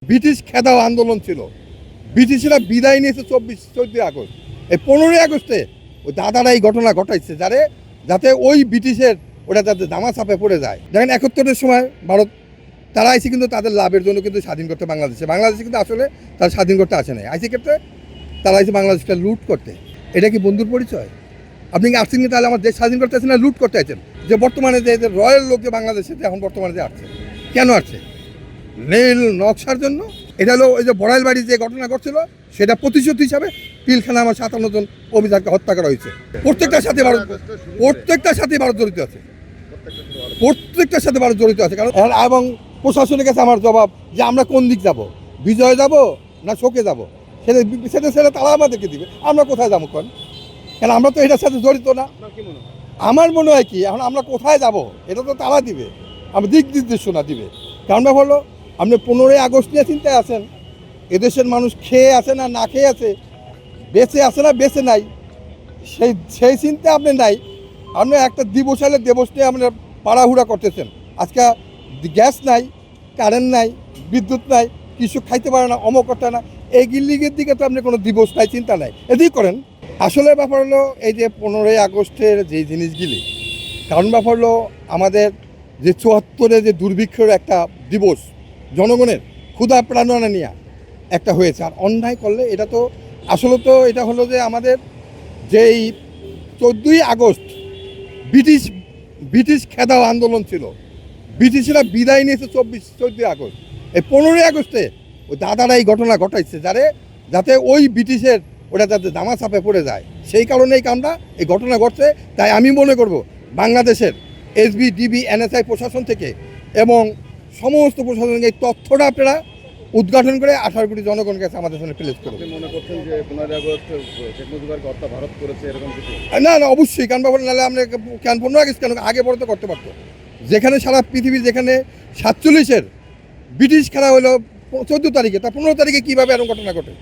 British খেদাও আন্দোলন ছিল। ব্রিটিশরা বিদায় নিয়েছে 14 আগস্ট। এই 15 আগস্টে ওই দাদারা এই ঘটনা ঘটাইছে যাতে ওই ব্রিটিশের ওটা যাতে দামা চাপে পড়ে যায়। দেখেন 71-এর সময় ভারত তারা আইসি কিন্তু তাদের লাভের জন্য কিন্তু স্বাধীন করতে বাংলাদেশে কিন্তু আসলে তারা স্বাধীন করতে আসে নাই। আইসি ক্ষেত্রে তারা আইসি বাংলাদেশটা লুট করতে। এটা কি বন্ধুর পরিচয়? আপনি কি আসছেন তাহলে আমার দেশ স্বাধীন করতে আসছেন না লুট করতে আছেন? যে বর্তমানে যে রয়্যাল লোক যে বাংলাদেশে এখন বর্তমানে যে আসছে, কেন আসছে? রেল নকশার জন্য। এটা হলো ওই যে বড়াইল বাড়ি যে ঘটনা ঘটছিল সেটা প্রতিশোধ হিসাবে পিলখানা আমার 57 জন অভিযানকে হত্যা করা হয়েছে। প্রত্যেকটার সাথে ভারত জড়িত আছে, প্রত্যেকটার সাথে ভারত জড়িত আছে। কারণ এবং প্রশাসনের কাছে আমার জবাব যে আমরা কোন দিক যাব, বিজয় যাব না শোকে যাব, সেটা তারা আমাদেরকে দিবে। আমরা কোথায় যাবো কেন আমরা তো এটার সাথে জড়িত না। আমার মনে হয় কি এখন আমরা কোথায় যাব এটা তো তারা দিবে, আমরা দিক নির্দেশনা দিবে। কারণ হলো আপনি 15 আগস্ট নিয়ে চিন্তায় আছেন, এদেশের মানুষ খেয়ে আছে না না খেয়ে আছে, বেঁচে আছে না বেঁচে নাই, সেই চিন্তা আপনি নাই। আপনি একটা দিবস নিয়ে আপনার পাড়াহুড়া করতেছেন। আজকে গ্যাস নাই, কারেন্ট নাই, বিদ্যুৎ নাই, কিছু খাইতে পারে না, অমক করতে না, এই লিগের দিকে তো আপনি কোনো দিবস নাই, চিন্তা নাই, এদিকে করেন। আসলে ব্যাপার হলো এই যে 15 আগস্টের যে জিনিসগুলি, কারণ ব্যাপার হলো আমাদের যে 74-এ যে দুর্ভিক্ষের একটা দিবস, জনগণের ক্ষুধা প্রাণনা নিয়ে একটা হয়েছে। আর অন্যায় করলে এটা তো আসলে তো এটা হলো যে আমাদের যেই 14 আগস্ট ব্রিটিশ খেদাও আন্দোলন ছিল। ব্রিটিশরা বিদায় নিয়েছে 14 আগস্ট। এই 15 আগস্টে ওই দাদারা এই ঘটনা ঘটাইছে যাতে ওই ব্রিটিশের ওটা যাতে দামা চাপে পড়ে যায়, সেই কারণে এই কামটা এই ঘটনা ঘটছে। তাই আমি মনে করব বাংলাদেশের এসবি, ডিবি, এনএসআই প্রশাসন থেকে এবং সমস্ত প্রশাসনকে এই তথ্যটা আপনারা উদ্ঘাটন করে 18 কোটি জনগণের কাছে আমাদের সামনে প্লেস করবে। মনে করছেন যে 15 আগস্ট শেখ মুজিবুরকে হত্যা ভারত করেছে এরকম কিছু? না অবশ্যই, কারণ ব্যাপার নাহলে আমরা কেন 15 আগস্ট কেন আগে পরে তো করতে পারতো। যেখানে সারা পৃথিবী, যেখানে 47-এর ব্রিটিশ খেলা হলো 14 তারিখে, তা 15 তারিখে কীভাবে এরকম ঘটনা ঘটে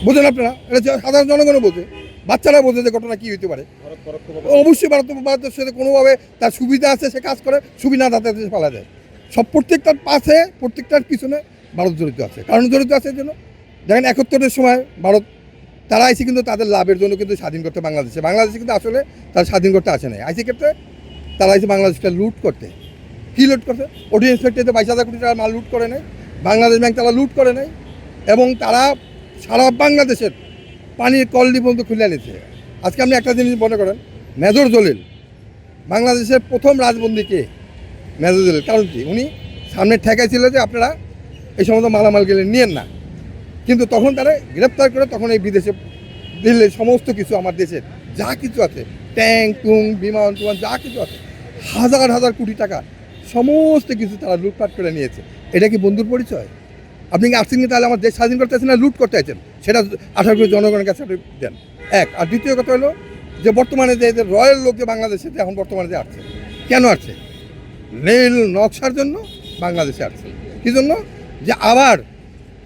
বোঝেন আপনারা? এটা সাধারণ জনগণও বোঝে, বাচ্চারা বোঝে যে ঘটনা কী হইতে পারে। অবশ্যই ভারতের সাথে কোনোভাবে তার সুবিধা আছে, সে কাজ করে, সুবিধা তাতে পালা যায়। সব প্রত্যেকটার পাশে, প্রত্যেকটার পিছনে ভারত জড়িত আছে। কারণ জড়িত আছে এর জন্য দেখেন 71-এর সময় ভারত তারা আইসি কিন্তু তাদের লাভের জন্য কিন্তু স্বাধীন করতে বাংলাদেশে কিন্তু আসলে তারা স্বাধীন করতে আসে নাই। আইসি ক্ষেত্রে তারা আইসি বাংলাদেশটা লুট করতে। কী লুট করতে? ওটি ইন্সপেক্টরতে 22,000 কোটি টাকার মাল লুট করে নেয়, বাংলাদেশ ব্যাংক তারা লুট করে নেয়, এবং তারা সারা বাংলাদেশের পানির কলনি পর্যন্ত খুলে নিয়েছে। আজকে আপনি একটা জিনিস মনে করেন, মেজর জলিল বাংলাদেশের প্রথম রাজবন্দী কে? মেজর জলিল। কারণ কি? উনি সামনে ঠেকাইছিল যে আপনারা এই সমস্ত মালামাল গেলে নিয়েন না, কিন্তু তখন তারা গ্রেপ্তার করে তখন এই বিদেশে দিল্লির সমস্ত কিছু আমার দেশের যা কিছু আছে, ট্যাঙ্ক টুং বিমান টুমান যা কিছু আছে, হাজার হাজার কোটি টাকা সমস্ত কিছু তারা লুটপাট করে নিয়েছে। এটা কি বন্ধুর পরিচয়? আপনি কি আসছেন তাহলে আমার দেশ স্বাধীন করতে আছেন না লুট করতে আছেন? সেটা 18 কোটি জনগণের কাছে আপনি দেন। এক। আর দ্বিতীয় কথা হলো যে বর্তমানে যে রয়্যাল লোক যে বাংলাদেশে এখন বর্তমানে যে আসছে, কেন আসছে? রেল নকশার জন্য বাংলাদেশে আসছে। কী জন্য? যে আবার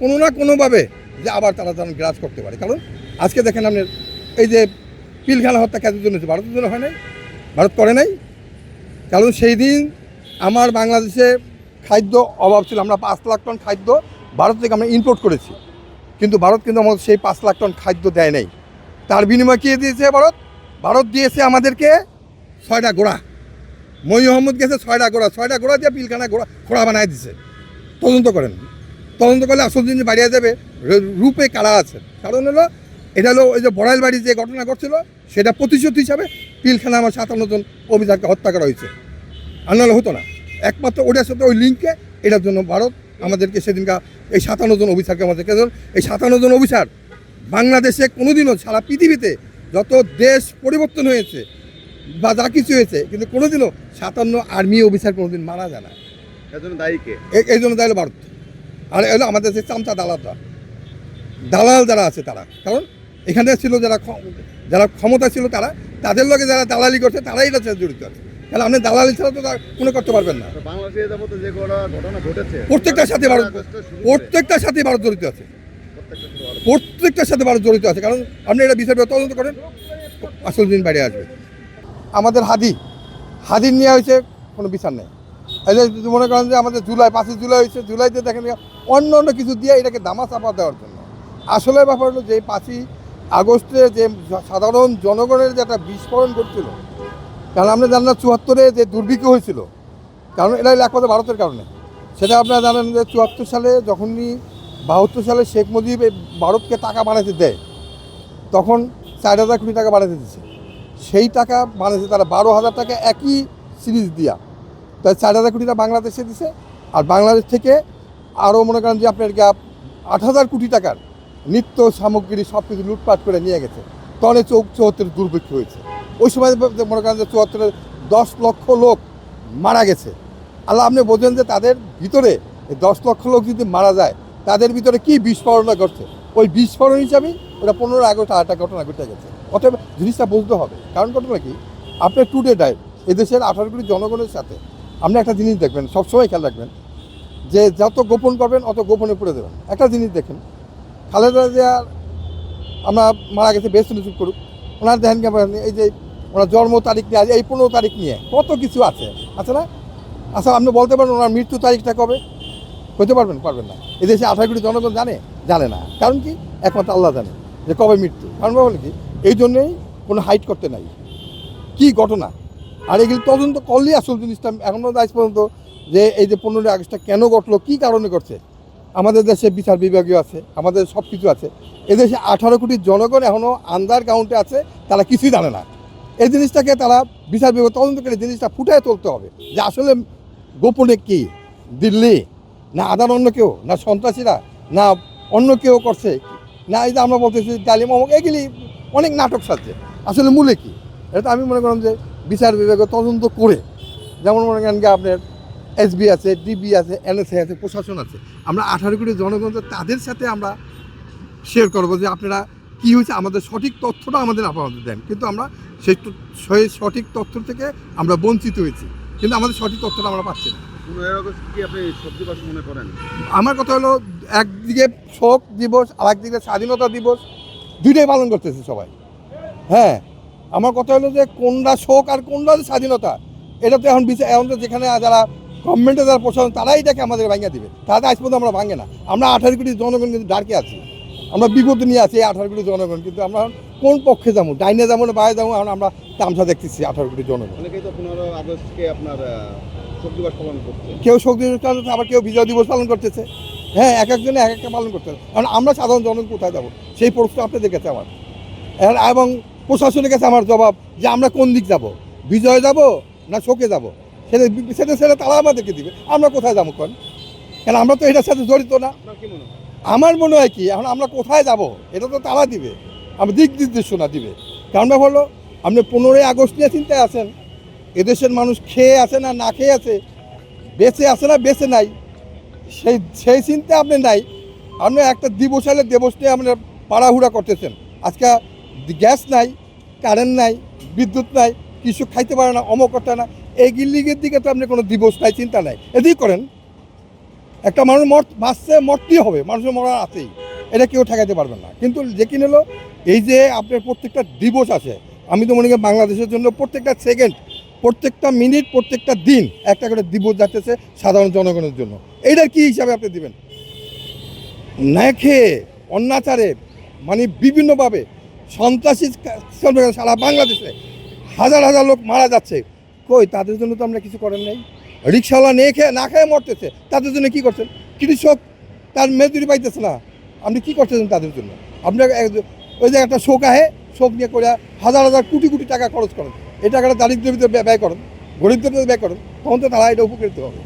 কোনো না কোনোভাবে যে আবার তারা যেন গ্রাস করতে পারে। কারণ আজকে দেখেন আপনার এই যে পিলখানা হত্যা কাজের জন্য ভারতের জন্য হয় নাই, ভারত করে নাই। কারণ সেই দিন আমার বাংলাদেশে খাদ্য অভাব ছিল, আমরা 5 লাখ টন খাদ্য ভারত থেকে আমরা ইম্পোর্ট করেছি, কিন্তু ভারত কিন্তু আমাদের সেই 5 লাখ টন খাদ্য দেয় নাই। তার বিনিময়ে কী দিয়েছে ভারত দিয়েছে আমাদেরকে 6টা ঘোড়া। মহিউহম্মদ গেছে 6টা ঘোড়া দিয়ে পিলখানা ঘোড়া বানায় দিছে। তদন্ত করলে আসল জিনিস বাড়িয়ে যাবে, রূপে কারা আছে। কারণ হলো এটা হলো ওই যে বড়াইল বাড়ি যে ঘটনা ঘটছিল সেটা প্রতিশোধ হিসাবে পিলখানা আমার 57 জন অভিযানকে হত্যা করা হয়েছে। আর নাহলে হতো না। একমাত্র ওটার সাথে ওই লিঙ্কে এটার জন্য ভারত আমাদেরকে সেদিনকার এই 57 জন অফিসারকে আমাদেরকে, এই 57 জন অফিসার বাংলাদেশে কোনোদিনও সারা পৃথিবীতে যত দেশ পরিবর্তন হয়েছে বা যা কিছু হয়েছে, কিন্তু কোনোদিনও 57 আর্মি অফিসার কোনোদিন মারা যায় না। এর জন্য দায়ী কে? এই জন্য দায়ী ভারত। আর এলো আমাদের যে চামচা দালাল যারা আছে তারা। কারণ এখানে ছিল যারা ক্ষমতা ছিল তাদের লগে যারা দালালি করছে তারাই এটা জড়িত আছে। তাহলে আপনি দালালি ছাড়া তো মনে করতে পারবেন না। বাংলাদেশে যে ঘটনা ঘটেছে প্রত্যেকটার সাথে ভারত জড়িত আছে, প্রত্যেকটার সাথে ভারত জড়িত আছে। কারণ আপনি এটা বিচার তদন্ত করেন, আসল দিন বাইরে আসবে। আমাদের হাদির নেওয়া হয়েছে, কোনো বিচার নেই। এই যে মনে করেন যে আমাদের জুলাই 5 জুলাই হয়েছে, জুলাইতে দেখেন অন্য অন্য কিছু দিয়ে এটাকে দামা চাপা দেওয়ার জন্য। আসলে ব্যাপার হলো যে 5 আগস্টে যে সাধারণ জনগণের যে একটা বিস্ফোরণ ঘটছিল, কারণ আমরা জানেন না 74-এ যে দুর্ভিক্ষ হয়েছিল, কারণ এটা হলো একমাত্র ভারতের কারণে। সেটা আপনারা জানেন যে 74 সালে যখনই 72 সালে শেখ মুজিব ভারতকে টাকা বানাতে দেয়, তখন 4,000 কোটি টাকা বানাতে দিচ্ছে। সেই টাকা বানাতে তারা 12,000 টাকা একই সিরিজ দিয়া, তাই 4,000 কোটি টাকা বাংলাদেশে দিছে। আর বাংলাদেশ থেকে আরও মনে করেন যে আপনার 8,000 কোটি টাকার নিত্য সামগ্রী সব কিছু লুটপাট করে নিয়ে গেছে। তখন 74 দুর্ভিক্ষ হয়েছে। ওই সময় মনে করেন যে 74-এ 10 লক্ষ লোক মারা গেছে। আল্লাহ আপনি বোঝেন যে তাদের ভিতরে 10 লক্ষ লোক যদি মারা যায়, তাদের ভিতরে কী বিস্ফোরণ ঘটছে। ওই বিস্ফোরণ হিসাবেই ওটা 15 আগস্ট আরেকটা ঘটনা ঘটে গেছে। অতএব জিনিসটা বুঝতে হবে। কারণ ঘটনা কি, আপনার টুডে ডাইভ এদেশের 18 কোটি জনগণের সাথে আপনি একটা জিনিস দেখবেন, সবসময় খেয়াল রাখবেন যে যত গোপন করবেন অত গোপনে পড়ে দেবেন। একটা জিনিস দেখেন, খালেদা জিয়া আমরা মারা গেছে বেশ চুপ করুক, ওনার দেখেন কেমন এই যে ওনার জন্ম তারিখ নিয়ে এই 15 তারিখ নিয়ে কত কিছু আছে না। আচ্ছা আপনি বলতে পারেন ওনার মৃত্যু তারিখটা কবে? হতে পারবেন না। এদেশে 18 কোটি জনগণ জানে না। কারণ কি, একমাত্র আল্লাহ জানে যে কবে মৃত্যু। কারণ বলে কি, এই জন্যেই কোনো হাইট করতে নাই কি ঘটনা। আর এগুলি তদন্ত করলেই আসল জিনিসটা। এখনও আজ পর্যন্ত যে এই যে 15 আগস্টটা কেন ঘটলো, কী কারণে ঘটছে, আমাদের দেশে বিচার বিভাগীয় আছে, আমাদের সব কিছু আছে। এদেশে 18 কোটি জনগণ এখনও আন্ডার কাউন্টে আছে, তারা কিছুই জানে না। এই জিনিসটাকে তারা বিচার বিভাগ তদন্ত করে জিনিসটা ফুটায় তুলতে হবে যে আসলে গোপনে কি, দিল্লি না আদান অন্য কেউ, না সন্ত্রাসীরা, না অন্য কেউ করছে, না এই যে আমরা বলতেছি ডালিম অমুক, এগুলি অনেক নাটক সাজছে। আসলে মূলে কি, এটা আমি মনে করেন যে বিচার বিভাগে তদন্ত করে, যেমন মনে করেন যে আপনার এসবি আছে, ডিবি আছে, এনএসএ আছে, প্রশাসন আছে, আমরা 18 কোটি জনগণ তাদের সাথে আমরা শেয়ার করবো যে আপনারা কী হয়েছে, আমাদের সঠিক তথ্যটা আপনাদের দেন। কিন্তু আমরা সেই সঠিক তথ্য থেকে আমরা বঞ্চিত হয়েছি, কিন্তু আমাদের সঠিক তথ্যটা আমরা পাচ্ছি না। 15 আগস্ট কি আপনি শক্তিবাস মনে করেন? আমার কথা হলো, একদিকে শোক দিবস আর একদিকে স্বাধীনতা দিবস, দুইটাই পালন করতেছে সবাই। হ্যাঁ, আমার কথা হলো যে কোনটা শোক আর কোনটা স্বাধীনতা, এটা তো এখন এখন তো যেখানে যারা গভর্নমেন্টে যারা প্রশাসন, তারাই এটাকে আমাদের ভাঙিয়ে দেবে। তারা আজ পর্যন্ত আমরা ভাঙে না। আমরা 18 কোটি জনগণ কিন্তু ডার্কে আছি, আমরা বিপদ নিয়ে আছি এই 18 কোটি জনগণ। কিন্তু আমরা কোন পক্ষে যাবো, ডাইনে যাবো না বাইরে যাবো, এখন আমরা তামসা দেখতেছি 18 কোটি জনগণ। অনেকেই তো 15 আগস্টকে আপনার শোক দিবস পালন করছে। কেউ শোক দিবস পালন করছে, আবার কেউ বিজয় দিবস পালন করতেছে। হ্যাঁ, এক একজনে এক একটা পালন করতে হবে। কারণ আমরা সাধারণ জনগণ কোথায় যাবো, সেই প্রশ্ন আপনাদের কাছে আমার। এবং প্রশাসনের কাছে আমার জবাব যে আমরা কোন দিক যাব, বিজয় যাব না শোকে যাব, সেটা তারা আমাদেরকে দিবে। আমরা কোথায় যাবো কেন আমরা তো এটার সাথে জড়িত না। আপনার কি মনে হয়? আমার মনে হয় কি, এখন আমরা কোথায় যাব এটা তো তারা দিবে, আমরা দিক নির্দেশনা দিবে। কারণ হলো আপনি 15 আগস্ট নিয়ে চিন্তায় আছেন, এদেশের মানুষ খেয়ে আছে না না খেয়ে আছে, বেঁচে আছে না বেঁচে নাই, সেই চিন্তা আপনি নাই। আপনি একটা দিবস হলে দিবস নিয়ে আপনি পাড়াহুড়া করতেছেন। আজকে গ্যাস নাই, কারেন্ট নাই, বিদ্যুৎ নাই, কিছু খাইতে পারে না, অমক করতে না, এই গিল্লিগের দিকে তো আপনি কোনো দিবস নাই, চিন্তা নাই। এদিকে করেন, একটা মানুষ বাঁচছে, মরতেই হবে, মানুষের মরা আছেই, এটা কেউ ঠেকাতে পারবে না। কিন্তু যে কি হলো, এই যে আপনার প্রত্যেকটা দিবস আছে, আমি তো মনে করি বাংলাদেশের জন্য প্রত্যেকটা সেকেন্ড, প্রত্যেকটা মিনিট, প্রত্যেকটা দিন একটা করে দিবস যাচ্ছে সাধারণ জনগণের জন্য। এইটার কী হিসাবে আপনি দিবেন? না খেয়ে, অত্যাচারে, মানে বিভিন্নভাবে সন্ত্রাসী সারা বাংলাদেশে হাজার হাজার লোক মারা যাচ্ছে, কই তাদের জন্য তো আমরা কিছু করেন নাই। রিক্সাওয়ালা না খেয়ে মরতেছে, তাদের জন্য কী করছেন? কৃষক তার মেজুরি পাইতেছে না, আপনি কী করতেছেন তাদের জন্য? আপনার ওই যে একটা শোক আহে, শোক নিয়ে করে হাজার হাজার কোটি কোটি টাকা খরচ করেন, এই টাকাটা দারিদ্রের ভিতরে ব্যয় করেন, গরিবদের ভিতরে ব্যয় করেন, তখন তো তারা এটা উপকৃত হবে।